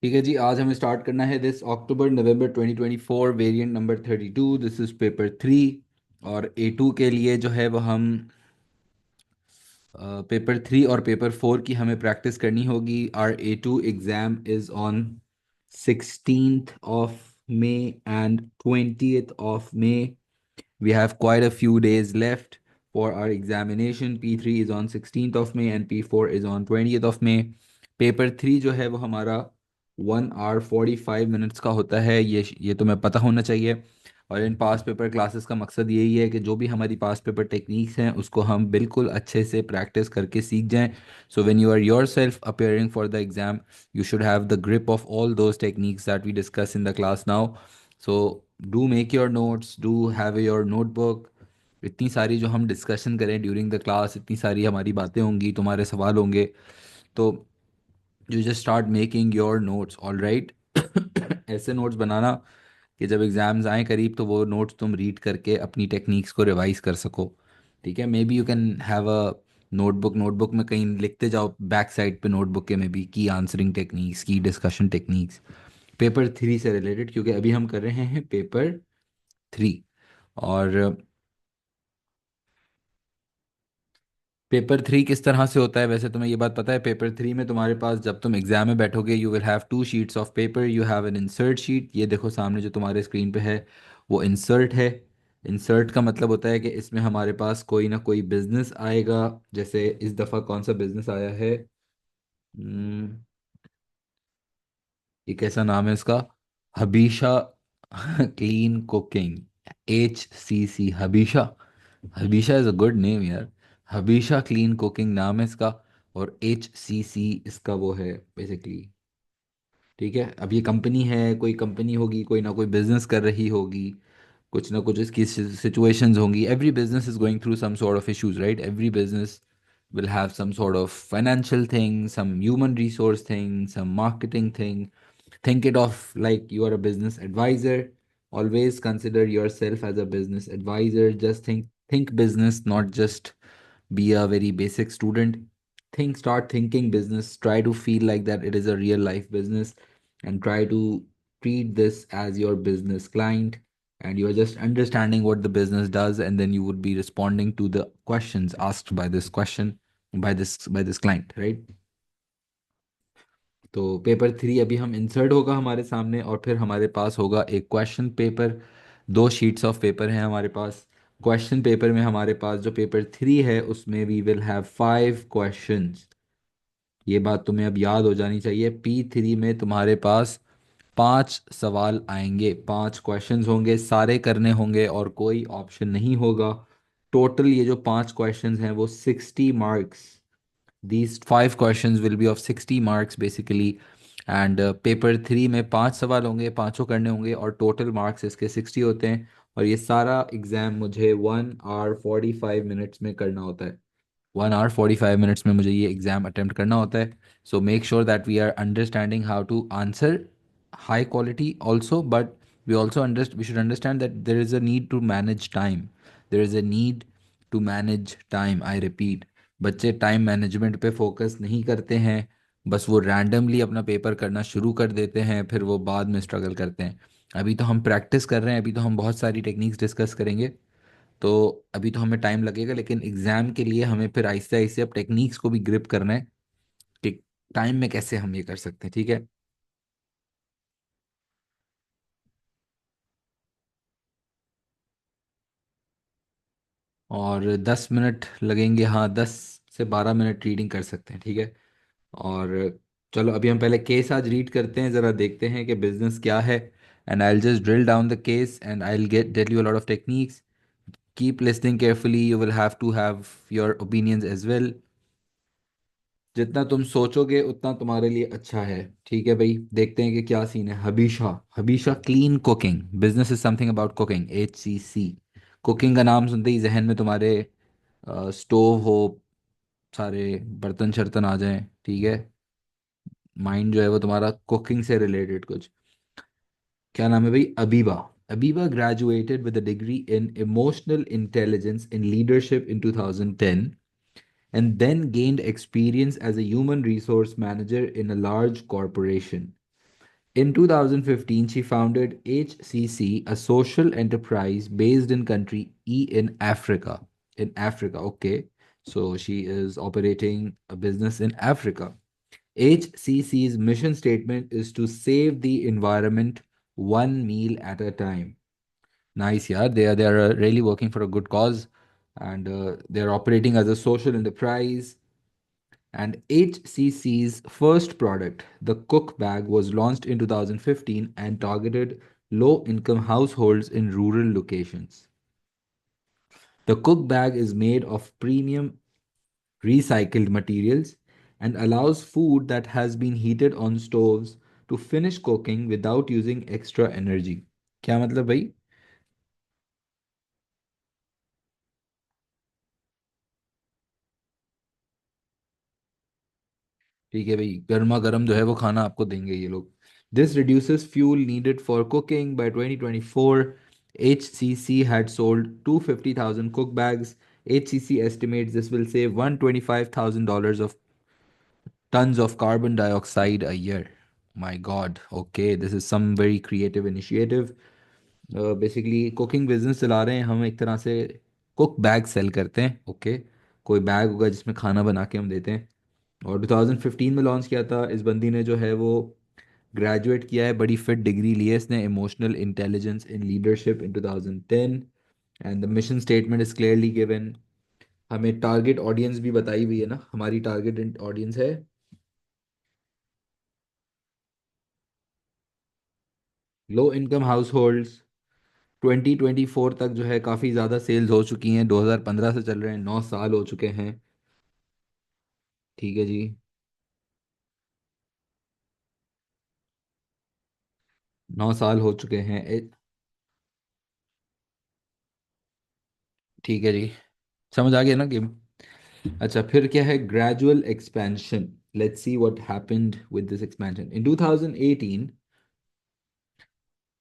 ठीक है जी, आज हमें स्टार्ट करना है this October November 2024 variant number 32। This is paper 3। और A2 के लिए जो है वो हम पेपर 3 और पेपर 4 की हमें प्रैक्टिस करनी होगी। Our A2 exam is on 16th of May and 20th of May. We have quite a few days left for our examination. P3 is on 16th of May and P4 is on 20th of May. Paper 3 जो है वो हमारा 1 hour 45 minutes का होता है। ये तुम्हें पता होना चाहिए। और इन पास पेपर क्लासेस का मकसद यही है कि जो भी हमारी पास पेपर टेक्निक्स हैं उसको हम बिल्कुल अच्छे से प्रैक्टिस करके सीख जाएं। So when you are yourself appearing for the exam, you should have the grip of all those techniques that we discuss in the class now. So do make your notes, do have your notebook. इतनी सारी जो हम discussion करें during the class, इतनी सारी हमारी बातें होंगी, तुम्हारे सवाल होंगे, तो you just start making your notes. All right. ऐसे नोट्स बनाना कि जब एग्ज़ाम्स आए करीब तो वो नोट्स तुम रीड करके अपनी टेक्निक्स को रिवाइज कर सको। ठीक है, may be you can have a notebook. Notebook में कहीं लिखते जाओ बैक साइड पे नोटबुक के में भी की आंसरिंग टेक्निक्स, की डिस्कशन टेक्निक्स पेपर 3 से रिलेटेड, क्योंकि अभी हम कर रहे हैं पेपर 3। और पेपर 3 किस तरह से होता है, वैसे तुम्हें ये बात पता है। पेपर 3 में तुम्हारे पास जब तुम एग्जाम में बैठोगे you will have 2 sheets of paper. You have an insert sheet, ये देखो सामने जो तुम्हारे स्क्रीन पे है वो इंसर्ट है। इंसर्ट का मतलब होता है कि इसमें हमारे पास कोई ना कोई बिजनेस आएगा। जैसे इस दफ़ा कौन सा बिजनेस आया है, हम्म, ये कैसा नाम है इसका, Habisha clean cooking, HCC Habisha. Habisha is a good name यार। हबीशा क्लीन कुकिंग नाम है इसका। और HCC इसका वो है बेसिकली। ठीक है, अब ये कंपनी है, कोई कंपनी होगी, कोई ना कोई बिजनेस कर रही होगी, कुछ ना कुछ इसकी सिचुएशंस होंगी। Every business is going through some sort of issues, right? Every business will have some sort of financial thing, some human resource thing, some marketing thing. Think it of like you are a business advisor. Always consider yourself as a business advisor. Just think business, not just be a very basic student. Start thinking business. Try to feel like that it is a real life business, and try to treat this as your business client. And you are just understanding what the business does, and then you would be responding to the questions asked by this question by this client, right? तो paper 3 अभी हम insert होगा हमारे सामने, और फिर हमारे पास होगा एक question paper. 2 sheets of paper हैं हमारे पास। क्वेश्चन पेपर में हमारे पास जो पेपर 3 है उसमें वी विल हैव 5 क्वेश्चंस। ये बात तुम्हें अब याद हो जानी चाहिए। P3 में तुम्हारे पास 5 सवाल आएंगे, 5 क्वेश्चंस होंगे, सारे करने होंगे और कोई ऑप्शन नहीं होगा। टोटल ये जो 5 क्वेश्चंस हैं वो 60 marks. These 5 questions will be of 60 marks basically. And paper 3 में 5 सवाल होंगे, पांचों करने होंगे, और टोटल मार्क्स इसके 60 होते हैं। और ये सारा एग्जाम मुझे 1 hour 45 minutes में करना होता है। 1 hour 45 minutes में मुझे ये एग्जाम अटेम्प्ट करना होता है। So make sure that we are understanding how to answer high quality also, but we should understand that there is a need to manage time. There is a need to manage time, I repeat. बच्चे time management पे focus नहीं करते हैं, बस वो randomly अपना paper करना शुरू कर देते हैं, फिर वो बाद में स्ट्रगल करते हैं। अभी तो हम प्रैक्टिस कर रहे हैं, अभी तो हम बहुत सारी टेक्निक्स डिस्कस करेंगे। तो अभी तो हमें टाइम लगेगा, लेकिन एग्जाम के लिए हमें फिर आहिस्ते आहिस्ते अब टेक्निक्स को भी ग्रिप करना है कि टाइम में कैसे हम ये कर सकते हैं। ठीक है, और 10 मिनट लगेंगे, हाँ 10 से 12 मिनट रीडिंग कर सकते हैं। ठीक है, और चलो अभी हम पहले केस आज रीड करते हैं, ज़रा देखते हैं कि बिजनेस क्या है। And I will just drill down the case and I will get tell you a lot of techniques. Keep listening carefully, you will have to have your opinions as well. जितना तुम सोचोगे उतना तुम्हारे लिए अच्छा है। ठीक है भाई, देखते हैं कि क्या सीन है। Habisha, Habisha clean cooking, business is something about cooking, HCC। Cooking का नाम सुनते ही जहन में तुम्हारे स्टोव हो, सारे बर्तन शर्तन आ जाएं। ठीक है, माइंड जो है वो तुम्हारा कुकिंग से रिलेटेड कुछ। क्या नाम है भाई? Abiba. Abiba graduated with a degree in emotional intelligence in leadership in 2010, and then gained experience as a human resource manager in a large corporation. In 2015, she founded HCC, a social enterprise based in country E in Africa. In Africa, okay. So she is operating a business in Africa. HCC's mission statement is to save the environment one meal at a time. Nice, yeah. They are really working for a good cause, and they're operating as a social enterprise. And HCC's first product, the Cook Bag, was launched in 2015 and targeted low-income households in rural locations. The Cook Bag is made of premium recycled materials and allows food that has been heated on stoves to finish cooking without using extra energy. क्या मतलब भाई? ठीक है भाई, गर्मा गर्म जो है वो खाना आपको देंगे ये लोग. This reduces fuel needed for cooking. By 2024, HCC had sold 250,000 cook bags. HCC estimates this will save $125,000 of tons of carbon dioxide a year. My God, okay, this is some very creative initiative. Basically cooking business चला रहे हैं हम एक तरह से. Cook bag cell करते हैं, okay. कोई बैग होगा जिसमें खाना बना के हम देते हैं. और 2015 में लॉन्च किया था. इस बंदी ने जो है वो ग्रेजुएट किया है, बड़ी फिट डिग्री ली है इसने, emotional intelligence in leadership in 2010. And the mission statement is clearly given. हमें टारगेट ऑडियंस भी बताई हुई है ना, हमारी टारगेट ऑडियंस है लो इनकम हाउस होल्ड्स. 2024 तक जो है काफ़ी ज़्यादा सेल्स हो चुकी हैं. 2015 से चल रहे हैं, 9 साल हो चुके हैं. ठीक है जी. 9 साल हो चुके हैं. ठीक है जी. समझ आ गया ना गेम. अच्छा, फिर क्या है gradual expansion. Let's see what happened with this expansion. In 2018,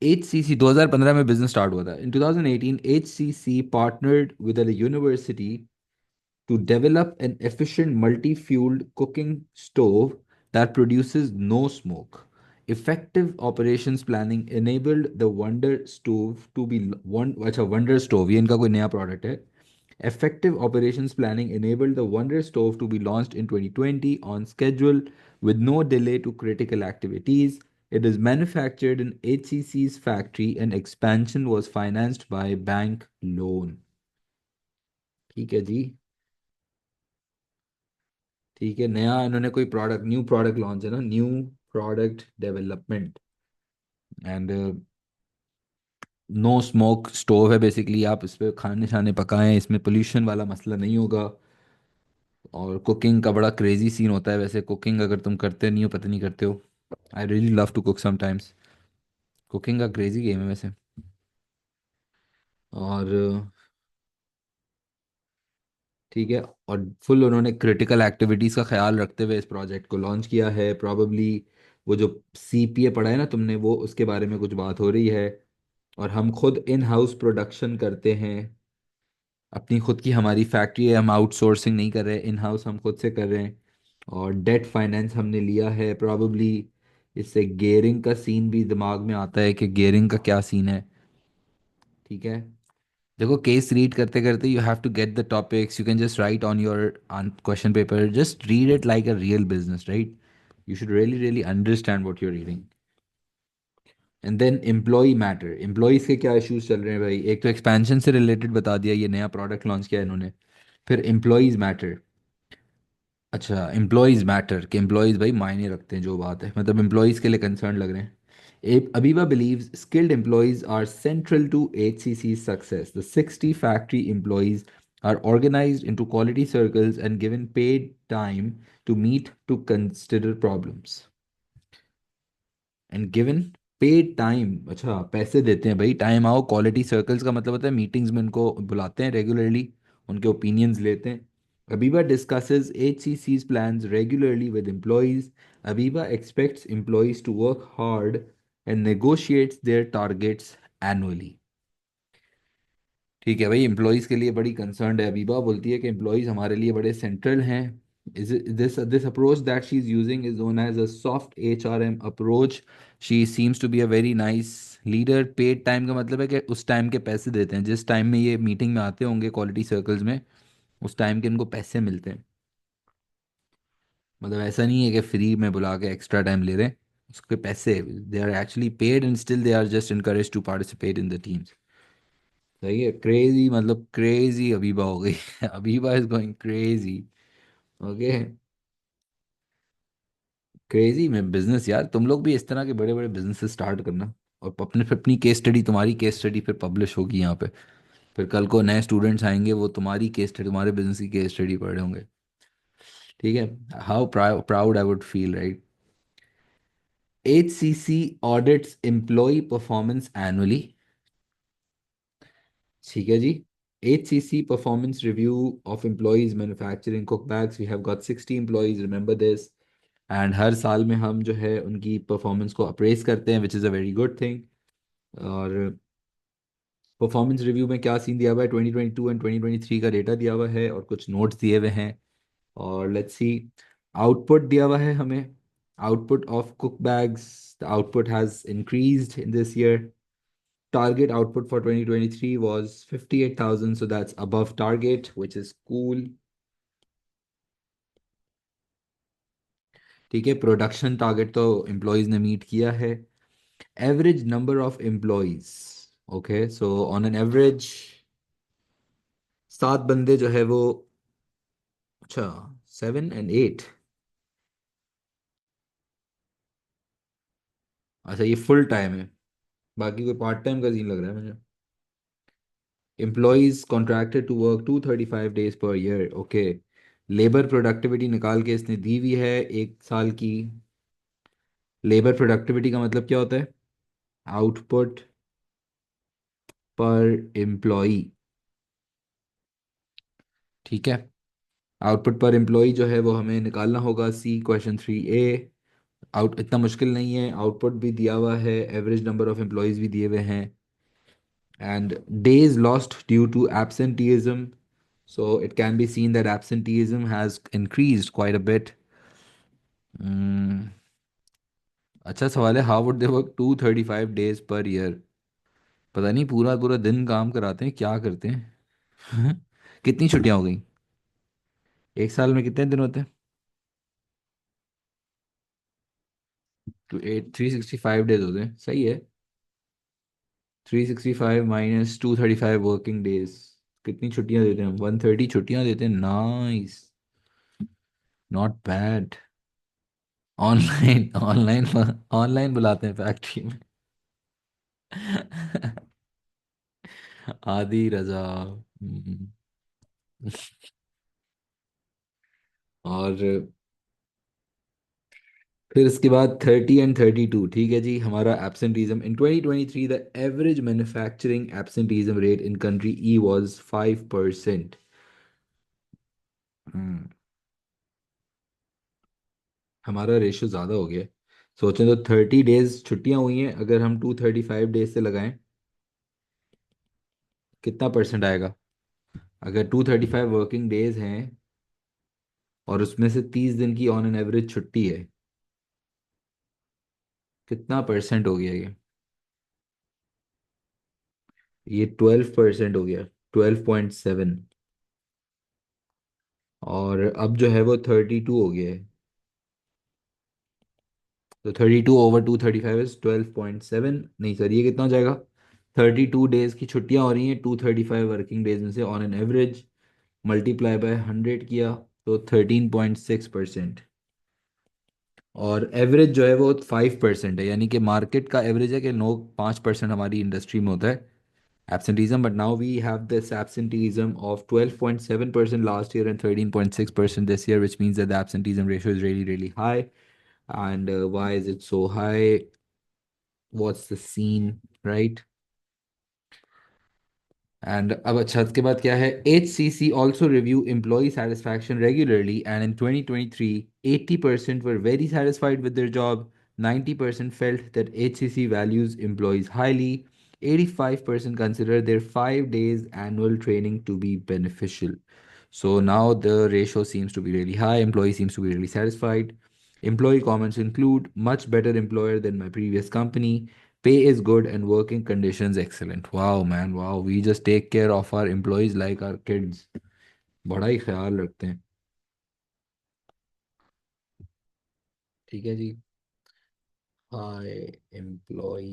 HCC 2015 में बिजनेस स्टार्ट हुआ था. इन 2018, HCC partnered with a university to develop an efficient multi-fueled cooking stove that produces no smoke. Effective operations planning enabled the Wonder Stove to be one. अच्छा, Wonder Stove ये इनका कोई नया product है. Effective operations planning enabled the Wonder Stove to be launched in 2020 on schedule with no delay to critical activities. It is manufactured in HCC's factory and expansion was financed by bank loan. ठीक है जी. ठीक है, नया इन्होंने कोई product, new product launch है ना, new product development. And no smoke stove है बेसिकली. आप इस पे खाने शाने पकाएं, इसमें पोल्यूशन वाला मसला नहीं होगा. और कुकिंग का बड़ा क्रेजी सीन होता है वैसे. कुकिंग अगर तुम करते नहीं हो, पता नहीं करते हो. I really love to cook sometimes. Cooking का क्रेजी गेम है वैसे. और ठीक है. और फुल उन्होंने क्रिटिकल एक्टिविटीज़ का ख्याल रखते हुए इस प्रोजेक्ट को लॉन्च किया है. प्रॉबली वो जो CPA पढ़ा है ना तुमने, वो उसके बारे में कुछ बात हो रही है. और हम खुद इन हाउस प्रोडक्शन करते हैं. अपनी खुद की हमारी फैक्ट्री है, हम आउटसोर्सिंग नहीं कर रहे, इन हाउस हम खुद से कर रहे हैं. और डेट फाइनेंस हमने लिया है प्रॉबली. इससे गेयरिंग का सीन भी दिमाग में आता है कि गेयरिंग का क्या सीन है. ठीक है. देखो, केस रीड करते करते you have to get the topics. You can just write on your question paper, just read it like a real business, right. You should really really understand what you are reading. And then employ matter. Employees के क्या issues चल रहे हैं भाई. एक तो expansion से related बता दिया, ये नया प्रोडक्ट लॉन्च किया इन्होंने. फिर एम्प्लॉयज़ मैटर. अच्छा, एम्प्लॉयज़ मैटर कि एम्प्लॉयज़ भाई मायने रखते हैं, जो बात है मतलब एम्प्लॉयज़ के लिए कंसर्न लग रहे हैं. Abiba believes skilled employees are central to HCC's success. The 60 factory employees are organized into quality circles and given paid time to meet to consider problems. And given paid time. अच्छा, पैसे देते हैं भाई. Time आओ, quality circles का मतलब होता है मीटिंग्स में इनको बुलाते हैं रेगुलरली, उनके ओपिनियंस लेते हैं. अबीबा discusses HCC's plans regularly with employees. Abiba expects employees to work hard and negotiates their targets annually. ठीक है भाई, एम्प्लॉयज़ के लिए बड़ी कंसर्न है. अबीबा बोलती है कि एम्प्लॉयज़ हमारे लिए बड़े सेंट्रल हैं. This approach that she's using is known as a soft HRM approach. She seems to be a very nice leader. Paid time का मतलब है कि उस टाइम के पैसे देते हैं, जिस टाइम में ये मीटिंग में आते होंगे क्वालिटी सर्कल्स में, उस टाइम के इनको पैसे मिलते हैं। मतलब ऐसा नहीं है कि फ्री में बुला के एक्स्ट्रा टाइम ले रहे हैं, उसके पैसे, they are actually paid and still they are just encourage to participate in the teams. सही है, क्रेजी, मतलब क्रेजी अबीबा हो गई। Abiba is going crazy. Okay, crazy में बिजनेस यार, तुम लोग भी इस तरह के बड़े बड़े बिजनेस स्टार्ट करना, और अपने फिर अपनी केस स्टडी, तुम्हारी केस स्टडी फिर पब्लिश होगी यहाँ पे। फिर कल को नए स्टूडेंट्स आएंगे, वो तुम्हारी केस स्टडी, तुम्हारे बिजनेस की केस स्टडी पढ़ रहे होंगे। ठीक है, how proud I would feel, right. HCC audits employ performance annually. ठीक है जी। HCC performance review of employees manufacturing cook bags, we have got 60 एम्प्लॉयज, रिमेंबर दिस। एंड हर साल में हम जो है उनकी परफॉर्मेंस को अप्रेस करते हैं, which is a very good thing. और परफॉर्मेंस रिव्यू में क्या सीन दिया हुआ है, 2022 एंड 2023 का डेटा दिया हुआ है और कुछ नोट्स दिए हुए हैं। और लेट्स सी, आउटपुट दिया हुआ है हमें। Output of cook bags, the output has increased in this year. Target output for 2023 was 58,000, so that's above target, which is cool. ठीक है, प्रोडक्शन टारगेट तो एम्प्लॉयज ने मीट किया है। Average number of employees, okay, so on an average 7 बंदे जो है वो, अच्छा, 7 and 8, अच्छा ये फुल टाइम है, बाकी कोई पार्ट टाइम का सीन लग रहा है मुझे। Employees contracted to work 235 days per year, okay. Labour productivity निकाल के इसने दी हुई है 1 साल की। लेबर प्रोडक्टिविटी का मतलब क्या होता है, आउटपुट पर एम्प्लॉई। ठीक है, आउटपुट पर एम्प्लॉई जो है वो हमें निकालना होगा, सी क्वेश्चन 3A। आउट इतना मुश्किल नहीं है, आउटपुट भी दिया हुआ है, एवरेज नंबर ऑफ एम्प्लॉयज भी दिए हुए हैं, and days lost due to absenteeism, so it can be seen that absenteeism has increased quite a bit. अच्छा सवाल है, how would they work 235 days per year। पता नहीं, पूरा पूरा दिन काम कराते हैं, क्या करते हैं। कितनी छुट्टियां हो गई, एक साल में कितने दिन होते हैं। तो 365 days होते हैं, सही है। 365 - 235 वर्किंग डेज, कितनी छुट्टियां देते हैं हम, 130 छुट्टियां देते हैं, nice, not bad. Online online online बुलाते हैं फैक्ट्री में। आदि रजा। और फिर इसके बाद 30 and 32, ठीक है जी, हमारा absenteeism in 2023, the average manufacturing absenteeism rate in country E was 5%। हमारा रेशो ज़्यादा हो गया है। सोचें तो 30 days छुट्टियां हुई हैं, अगर हम 235 days से लगाएं, कितना परसेंट आएगा। अगर 235 वर्किंग डेज हैं और उसमें से 30 दिन की ऑन एन एवरेज छुट्टी है, कितना परसेंट हो गया ये 12% हो गया, 12.7। और अब जो है वो 32 हो गया है, तो 32/235 इज 12.7, नहीं सर, ये कितना हो जाएगा, 32 डेज की छुट्टियां हो रही हैं 235 वर्किंग डेज में से on an average, multiply by 100 किया, तो 13.6%। और एवरेज जो है वो 5% है, यानी कि मार्केट का एवरेज है कि 5% हमारी इंडस्ट्री में होता है absenteeism, but now we have this absenteeism of 12.7% last year and 13.6% this year, which means that the absenteeism ratio is really, really high. And why is it so high? What's the scene, right? And अब अच्छा, इसके बाद क्या है, HCC also review employee satisfaction regularly, and in 2023 80% were very satisfied with their job, 90% felt that HCC values employees highly, 85% consider their 5 days annual training to be beneficial. So now the ratio seems to be really high. Employee seems to be really satisfied. Employee comments include much better employer than my previous company. Pay is good and working conditions excellent. Wow, man, wow. We just take care of our employees like our kids. बड़ा ही ख्याल रखते हैं. ठीक है जी. हाय employ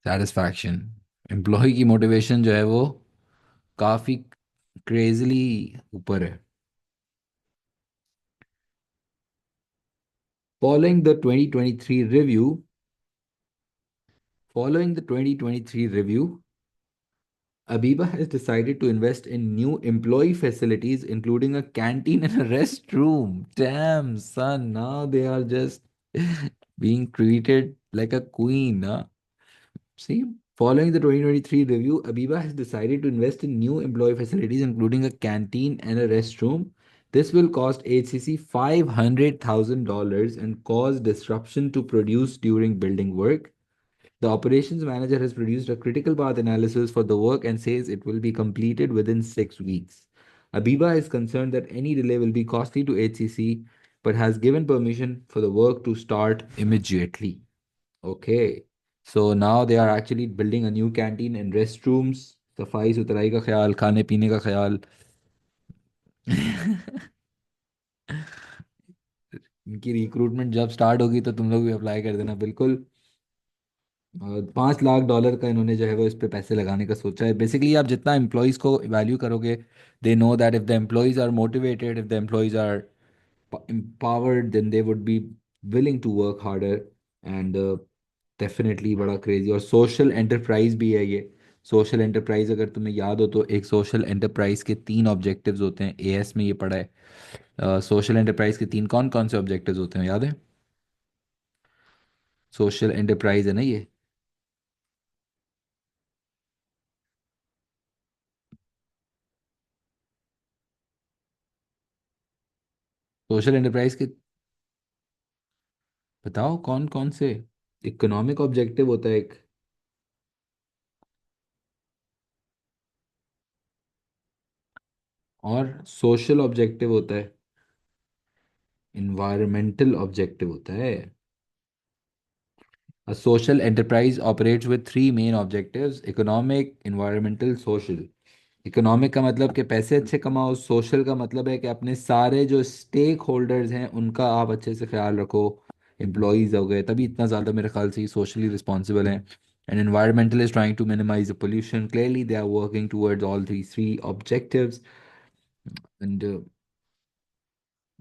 satisfaction. Employ की motivation जो है वो काफ़ी क्रेजली ऊपर है. Following the 2023 review, following the 2023 review, Abiba has decided to invest in new employee facilities, including a canteen and a restroom. Damn, son, now they are just being treated like a queen. Huh? See, following the 2023 review, Abiba has decided to invest in new employee facilities, including a canteen and a restroom. This will cost HCC $500,000 and cause disruption to produce during building work. The operations manager has produced a critical path analysis for the work and says it will be completed within 6 weeks. Abiba is concerned that any delay will be costly to HCC, but has given permission for the work to start immediately. Okay. So now they are actually building a new canteen and restrooms. सफाई सुथराई का ख्याल, खाने पीने का ख्याल. इनकी recruitment जब start होगी तो तुम लोग भी अप्लाई कर देना बिल्कुल. 5 लाख डॉलर का इन्होंने जो है वो इस पे पैसे लगाने का सोचा है. बेसिकली आप जितना एम्प्लॉयज़ को वैल्यू करोगे, they know that if the employees are motivated, if the employees are empowered, then they would be willing to work harder. And definitely बड़ा क्रेजी और सोशल एंटरप्राइज भी है ये. सोशल एंटरप्राइज अगर तुम्हें याद हो तो एक सोशल एंटरप्राइज के 3 ऑब्जेक्टिव्स होते हैं. एएस में ये पढ़ा है. सोशल एंटरप्राइज के तीन कौन कौन से ऑब्जेक्टिव्स होते हैं याद है? सोशल एंटरप्राइज है ना ये. सोशल एंटरप्राइज के बताओ कौन कौन से. इकोनॉमिक ऑब्जेक्टिव होता है एक. और सोशल ऑब्जेक्टिव होता है. इन्वायरमेंटल ऑब्जेक्टिव होता है. A social enterprise operates with three main objectives: economic, environmental, social. Economic का मतलब कि पैसे अच्छे कमाओ. सोशल का मतलब है कि अपने सारे जो स्टेक होल्डर्स हैं उनका आप अच्छे से ख्याल रखो. एम्प्लॉयज़ हो गए तभी इतना ज़्यादा मेरे ख्याल से ये सोशली रिस्पॉन्सिबल हैं. And environmental is trying to minimize the pollution. Clearly they are working towards all these three objectives. And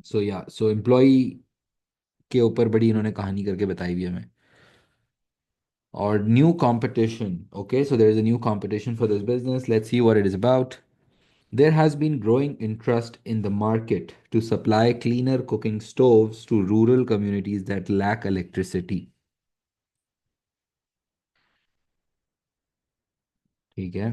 so employee के ऊपर बड़ी इन्होंने कहानी करके बताई हुई है हमें. Or new competition. Okay, so there is a new competition for this business. Let's see what it is about. There has been growing interest in the market to supply cleaner cooking stoves to rural communities that lack electricity. ठीक है.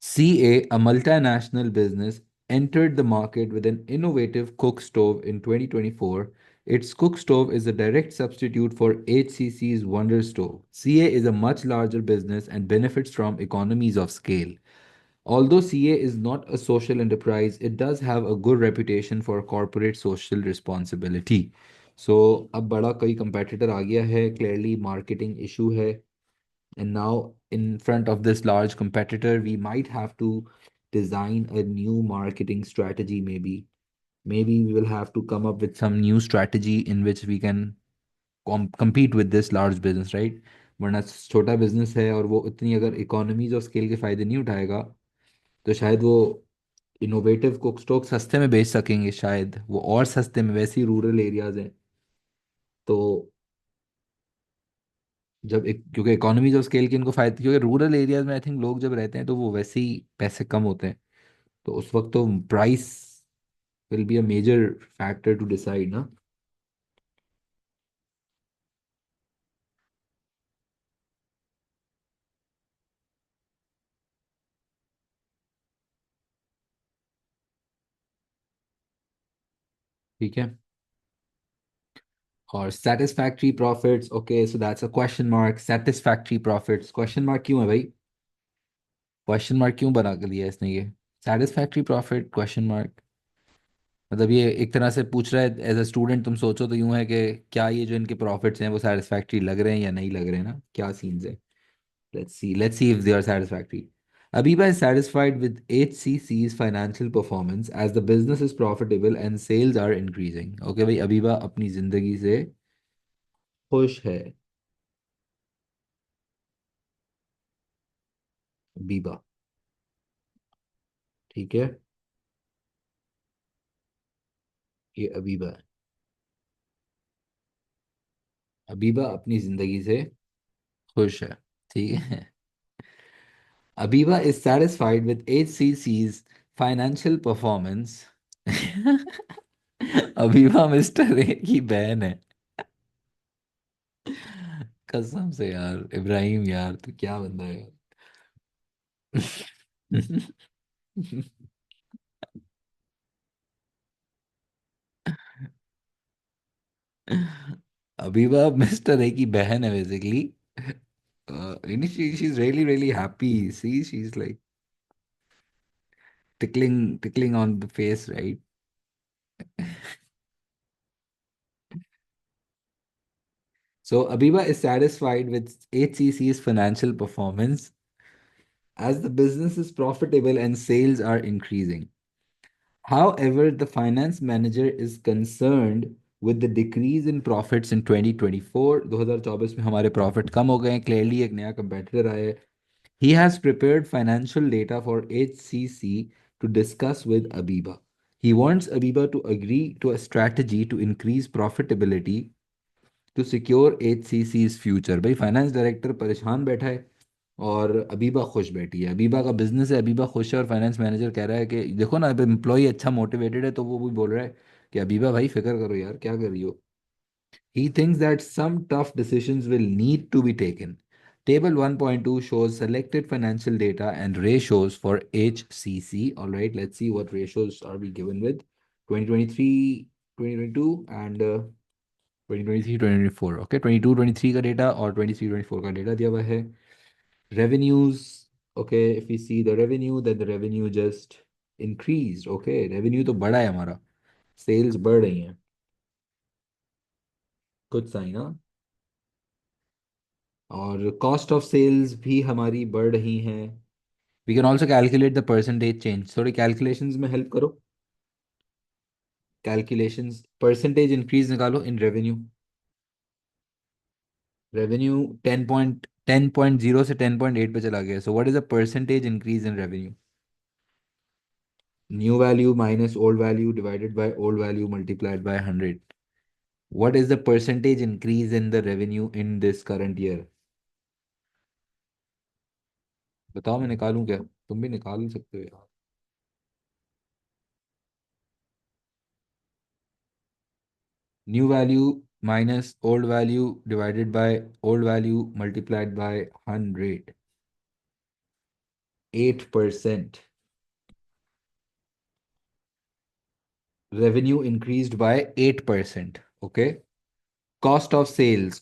CA, a multinational business, entered the market with an innovative cook stove in 2024. Its cook stove is a direct substitute for HCC's Wonder Stove. CA is a much larger business and benefits from economies of scale. Although CA is not a social enterprise, it does have a good reputation for corporate social responsibility. So अब बड़ा कोई competitor आ गया है. Clearly marketing issue है. And now in front of this large competitor, we might have to design a new marketing strategy maybe. Maybe we will have to come up with some new strategy in which we can compete with this large business, right? वरना छोटा business है और वो इतनी अगर economies of scale के फायदे नहीं उठाएगा तो शायद वो इनोवेटिव कुक स्टोव सस्ते में बेच सकेंगे. शायद वो और सस्ते में, वैसे ही रूरल एरियाज हैं तो जब एक क्योंकि इकोनॉमीज ऑफ स्केल के इनको फायदे, क्योंकि रूरल एरियाज में आई थिंक लोग जब रहते हैं तो वो वैसे ही पैसे कम होते हैं. तो उस वक्त तो price will be a major factor to decide ना. ठीक है. और satisfactory profits. Okay, so that's a question mark. Satisfactory profits question mark क्यों है भाई? क्वेश्चन मार्क क्यों बना कर लिया इसने ये? सेटिस्फैक्ट्री प्रॉफिट क्वेश्चन मार्क, मतलब ये एक तरह से पूछ रहा है एज अ स्टूडेंट, तुम सोचो तो यूं है कि क्या ये जो इनके प्रॉफिट्स हैं वो सेटिस्फैक्ट्री लग रहे हैं या नहीं लग रहे हैं ना, क्या सीन्स है। Let's see if they are satisfactory. Abiba is satisfied with HCC's financial performance as the business is profitable and sales are increasing. Okay भाई, अबीबा अपनी जिंदगी से खुश है। अबीबा, ठीक है, ये अबीबा है। अबीबा अपनी जिंदगी से खुश है, ठीक है। Abiba is satisfied with HCC's financial performance. Abiba mister A की बहन है। कसम से यार इब्राहिम, यार तू क्या बंदा है यार। अबीबा मिस्टर ए की बहन है basically. she's really happy. See, she's like tickling on the face, right? So Abiba is satisfied with HCC's financial performance as the business is profitable and sales are increasing. However, the finance manager is concerned with the decrease in profits in 2024. 2024 में हमारे profit कम हो गए हैं, clearly एक नया competitor आया है। He has prepared financial data for HCC to discuss with Abiba. He wants Abiba to agree to a strategy to increase profitability to secure HCC's future. भाई फाइनेंस डायरेक्टर परेशान बैठा है और अबीबा खुश बैठी है। अबीबा का बिजनेस है, अबीबा खुश है, और फाइनेंस मैनेजर कह रहा है कि देखो ना, अब एम्प्लॉय अच्छा मोटिवेटेड है तो वो भी बोल रहा है कि अबीबा भाई फिक्र करो यार, क्या कर रही हो। He thinks that some tough decisions will need to be taken. Table 1.2 shows selected financial data and ratios for HCC. All right, let's see what ratios are we given with 2023, 2022, and 2023, 2024. Okay, 22, 23 का data और 23, 24 का data दिया हुआ है। Revenues. Okay, if we see the revenue, then the revenue just increased. Okay, revenue तो बढ़ा है हमारा, सेल्स बढ़ रही हैं, कुछ साइन ना। और कॉस्ट ऑफ सेल्स भी हमारी बढ़ रही हैं। We can also calculate the percentage change, थोड़ी कैलकुलेशंस में हेल्प करो। कैलकुलेशंस, परसेंटेज इंक्रीज निकालो इन रेवेन्यू। रेवेन्यू 10.0 से 10.8 पे चला गया, so what is the percentage increase in revenue? New value minus old value divided by old value multiplied by 100। What is the percentage increase in the revenue in this current year? बताओ, मैं निकालूं क्या? तुम भी निकाल सकते हो यार। New value minus old value divided by old value multiplied by 100. 8%. Revenue increased by 8%. Okay. Cost of sales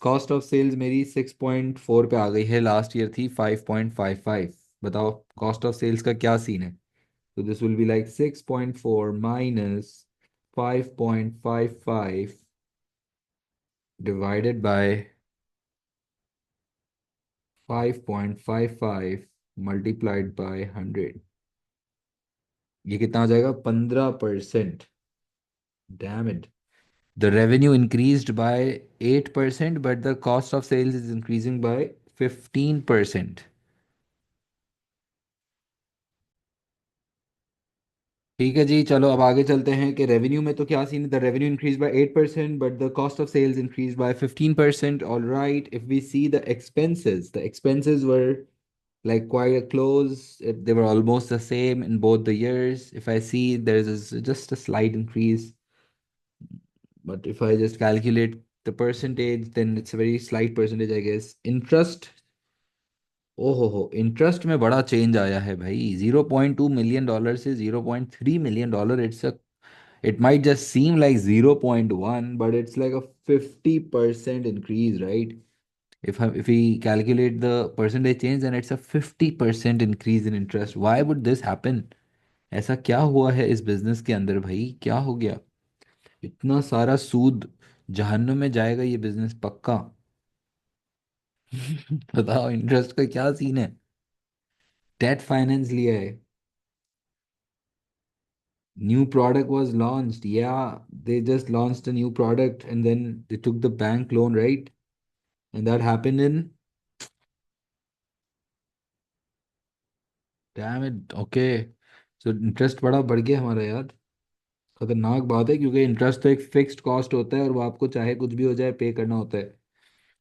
मेरी 6.4 पे आ गई है, लास्ट ईयर थी 5.55। बताओ कॉस्ट ऑफ सेल्स का क्या सीन है? तो this will be like 6.4 minus 5.55 divided by 5.55 multiplied by 100। ये कितना आ जाएगा? 15%। Damn it, the revenue increased by 8% but the cost of sales is increasing by 15%। ठीक है जी, चलो अब आगे चलते हैं कि रेवेन्यू में तो क्या सीन है। The revenue increase by 8% but the cost of sales increase by 15%। All right, if we see the expenses were like quite close. They were almost the same in both the years. If I see just a slight increase, but if I just calculate the percentage, then it's a very slight percentage, I guess. Interest, ओहो हो, interest में बड़ा change आया है भाई। $0.2 million से $0.3 million। It might just seem like 0.1, but it's like a 50% increase, right? If we calculate the percentage change, then it's a 50% increase in interest. Why would this happen? ऐसा क्या हुआ है इस बिजनेस के अंदर भाई, क्या हो गया? इतना सारा सूद, जहन्नुम में जाएगा ये बिजनेस पक्का। बताओ इंटरेस्ट का क्या सीन है? डेट फाइनेंस लिया है। New product was launched. Yeah, they just launched a new product and then they took the bank loan, right? And that happened in, damn it, okay. So interest बड़ा बढ़ गया हमारा यार। खतरनाक बात है, क्योंकि इंटरेस्ट तो एक फिक्स्ड कॉस्ट होता है और वो आपको चाहे कुछ भी हो जाए पे करना होता है।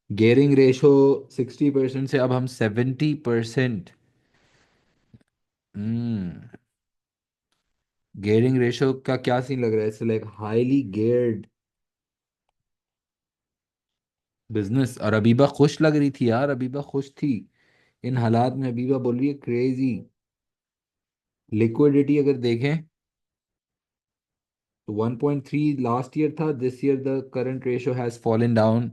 गेयरिंग रेशो 60% से अब हम 70%। हम्म। गेयरिंग रेशो का क्या सीन लग रहा है? It's like highly geared business. और अबीबा खुश लग रही थी यार, अबीबा खुश थी इन हालात में। अबीबा बोल रही है क्रेजी। लिक्विडिटी अगर देखें तो 1.3 लास्ट ईयर था, this year the current ratio has fallen down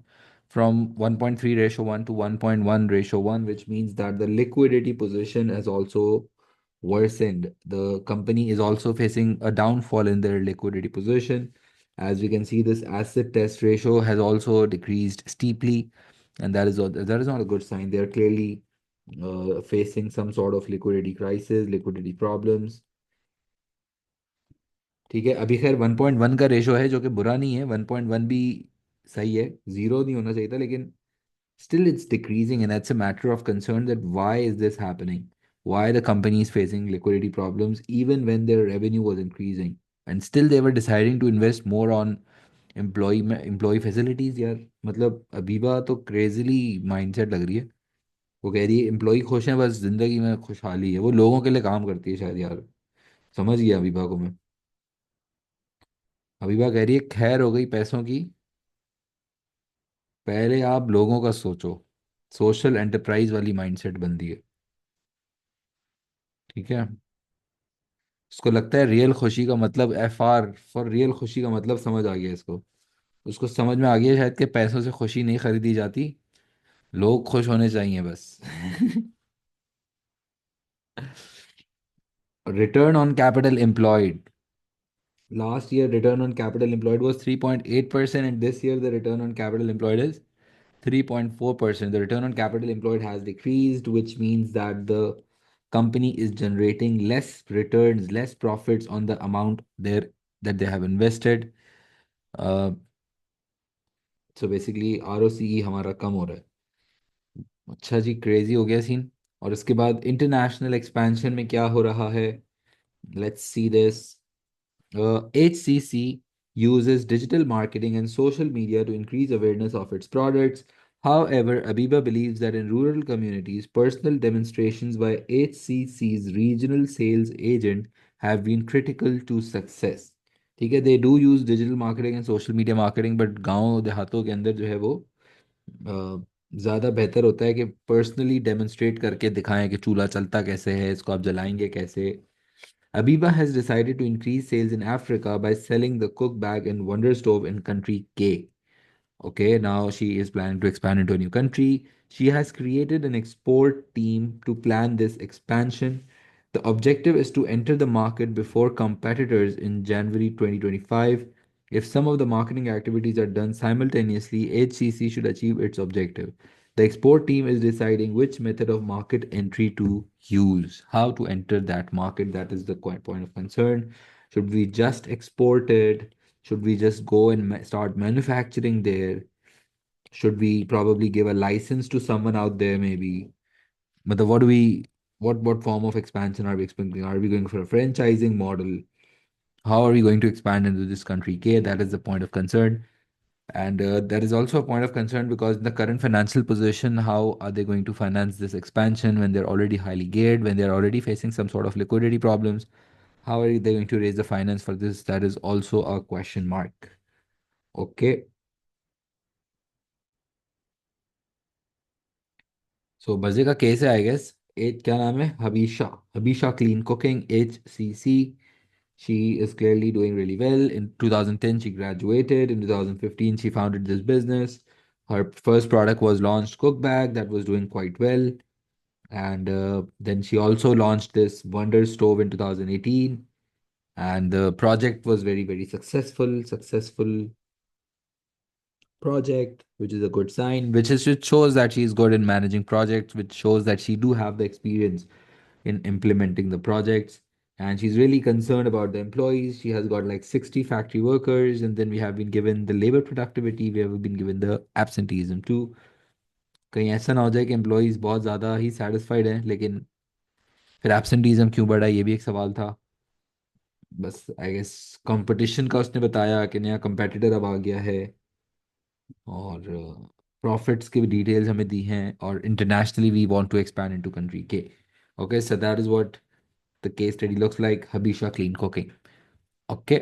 from 1.3 ratio 1 to 1.1 ratio 1, which means that the liquidity position has also worsened. The company is also facing a downfall in their liquidity position. As we can see, this asset test ratio has also decreased steeply, and that is not a good sign. They are clearly facing some sort of liquidity crisis, liquidity problems. ठीक है, अभी खैर 1.1 का ratio है, जो कि बुरा नहीं है। 1.1 भी सही है, जीरो नहीं होना चाहिए था, लेकिन still it's decreasing, and that's a matter of concern, that why is this happening? Why the company is facing liquidity problems even when their revenue was increasing, and still they were deciding to invest more on employee facilities यार। मतलब अबीबा तो crazily mindset लग रही है। वो कह रही है एम्प्लॉय खुश हैं, बस जिंदगी में खुशहाली है। वो लोगों के लिए काम करती है शायद यार। समझ गया अबीबा को मैं। अबीबा कह रही है खैर हो गई पैसों की, पहले आप लोगों का सोचो। सोशल एंटरप्राइज वाली माइंडसेट बनती है। ठीक है। उसको लगता है रियल खुशी का मतलब, FR फॉर रियल खुशी का मतलब समझ आ गया इसको। उसको समझ में आ गया शायद कि पैसों से खुशी नहीं खरीदी जाती, लोग खुश होने चाहिए बस। Return on capital employed, last year return on capital employed was 3.8%, and this year the return on capital employed is 3.4%. The return on capital employed has decreased, which means that the company is generating less returns, less profits on the amount there that they have invested. Uh, so basically ROCE हमारा कम हो रहा है। अच्छा जी, crazy हो गया scene. और उसके बाद इंटरनेशनल एक्सपेंशन में क्या हो रहा है? Let's see this. HCC uses digital marketing and social media to increase awareness of its products. However, Abiba believes that in rural communities, personal demonstrations by HCC's regional sales agent have been critical to success. ठीक है, they do use digital marketing and social media marketing, but गांव देहातों के अंदर जो है वो ज़्यादा बेहतर होता है कि पर्सनली डेमोन्स्ट्रेट करके दिखाएं कि चूल्हा चलता कैसे है, इसको आप जलाएंगे कैसे। Abiba has decided to increase sales in Africa by selling the cook bag and wonder stove in country K. Okay, now she is planning to expand into a new country. She has created an export team to plan this expansion. The objective is to enter the market before competitors in January 2025. If some of the marketing activities are done simultaneously, HCC should achieve its objective. The export team is deciding which method of market entry to use, how to enter that market. That is the point of concern. Should we just export it? Should we just go and start manufacturing there? Should we probably give a license to someone out there, maybe? But what do we, what form of expansion are we expecting? Are we going for a franchising model? How are we going to expand into this country? K, that is the point of concern. And there is also a point of concern because in the current financial position, how are they going to finance this expansion when they're already highly geared, when they're already facing some sort of liquidity problems? How are they going to raise the finance for this? That is also a question mark. Okay. सो मजे का case है I guess. As क्या नाम है? Habisha. Habisha clean cooking, HCC. She is clearly doing really well. In 2010, she graduated. In 2015, she founded this business. Her first product was launched cook bag that was doing quite well, and then she also launched this Wonder stove in 2018, and the project was very successful project, which is a good sign, which shows that she's good in managing projects, which shows that she do have the experience in implementing the projects. And she's really concerned about the employees. She has got like 60 factory workers, and then we have been given the labor productivity, we have been given the absenteeism too. कहीं ऐसा ना हो जाए कि employees बहुत ज़्यादा ही satisfied हैं लेकिन फिर एब्सेंटीज़म क्यों बढ़ा, ये भी एक सवाल था। बस आई गेस कंपटीशन का उसने बताया कि नया कंपेटिटर अब आ गया है, और प्रॉफिट्स की भी डिटेल्स हमें दी हैं, और internationally we want to expand into country K. Okay, so that is what the case study looks like, Habisha clean cooking. Okay,